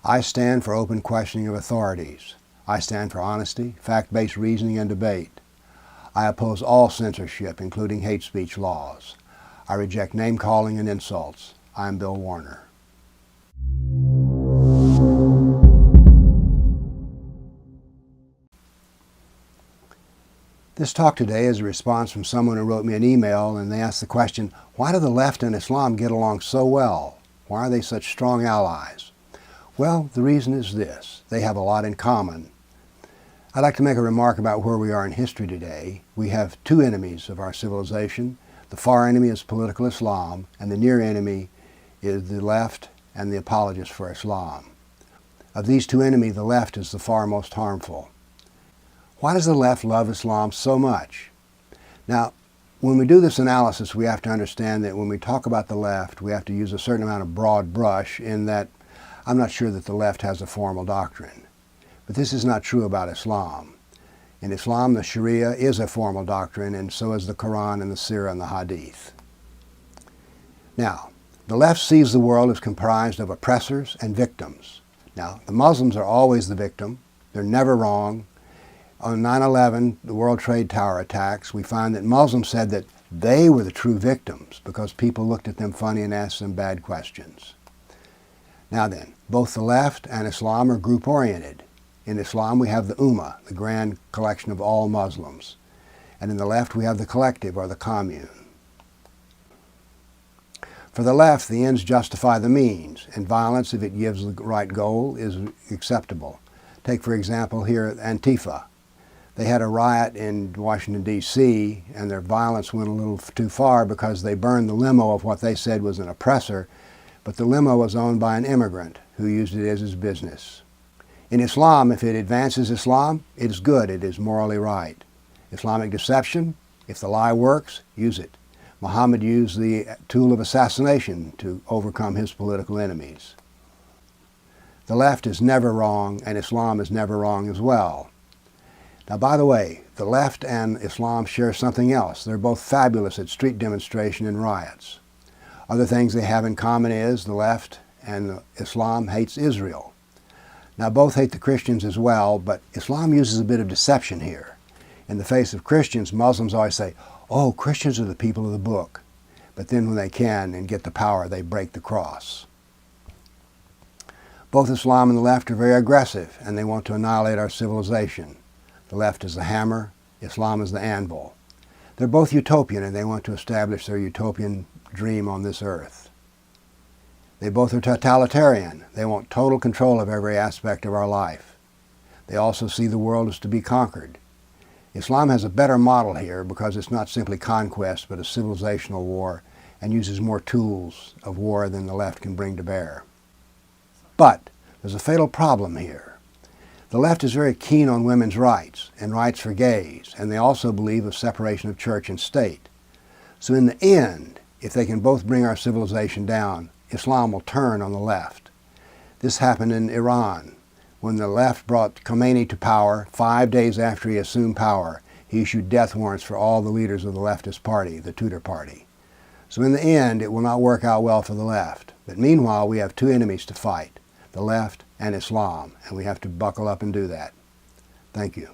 I stand for open questioning of authorities. I stand for honesty, fact-based reasoning, and debate. I oppose all censorship, including hate speech laws. I reject name-calling and insults. I am Bill Warner. This talk today is a response from someone who wrote me an email, and they asked the question, why do the left and Islam get along so well? Why are they such strong allies? Well, the reason is this: they have a lot in common. I'd like to make a remark about where we are in history today. We have two enemies of our civilization. The far enemy is political Islam, and the near enemy is the left and the apologists for Islam. Of these two enemies, the left is the far most harmful. Why does the left love Islam so much? Now, when we do this analysis, we have to understand that when we talk about the left, we have to use a certain amount of broad brush, in that I'm not sure that the left has a formal doctrine. But this is not true about Islam. In Islam, the Sharia is a formal doctrine, and so is the Quran and the Sirah and the Hadith. Now, the left sees the world as comprised of oppressors and victims. Now, the Muslims are always the victim. They're never wrong. On 9/11, the World Trade Tower attacks, we find that Muslims said that they were the true victims because people looked at them funny and asked them bad questions. Now then, both the left and Islam are group-oriented. In Islam, we have the Ummah, the grand collection of all Muslims. And in the left, we have the collective, or the commune. For the left, the ends justify the means, and violence, if it gives the right goal, is acceptable. Take, for example, here Antifa. They had a riot in Washington, D.C., and their violence went a little too far because they burned the limo of what they said was an oppressor, but the limo was owned by an immigrant who used it as his business. In Islam, if it advances Islam, it is good, it is morally right. Islamic deception, if the lie works, use it. Muhammad used the tool of assassination to overcome his political enemies. The left is never wrong, and Islam is never wrong as well. Now, by the way, the left and Islam share something else. They're both fabulous at street demonstration and riots. Other things they have in common is the left and Islam hates Israel. Now, both hate the Christians as well, but Islam uses a bit of deception here. In the face of Christians, Muslims always say, oh, Christians are the people of the book. But then when they can and get the power, they break the cross. Both Islam and the left are very aggressive, and they want to annihilate our civilization. The left is the hammer, Islam is the anvil. They're both utopian, and they want to establish their utopian dream on this earth. They both are totalitarian. They want total control of every aspect of our life. They also see the world as to be conquered. Islam has a better model here because it's not simply conquest, but a civilizational war, and uses more tools of war than the left can bring to bear. But there's a fatal problem here. The left is very keen on women's rights and rights for gays, and they also believe of separation of church and state. So in the end, if they can both bring our civilization down, Islam will turn on the left. This happened in Iran. When the left brought Khomeini to power, 5 days after he assumed power, he issued death warrants for all the leaders of the leftist party, the Tudor party. So in the end, it will not work out well for the left. But meanwhile, we have two enemies to fight, the left and Islam, and we have to buckle up and do that. Thank you.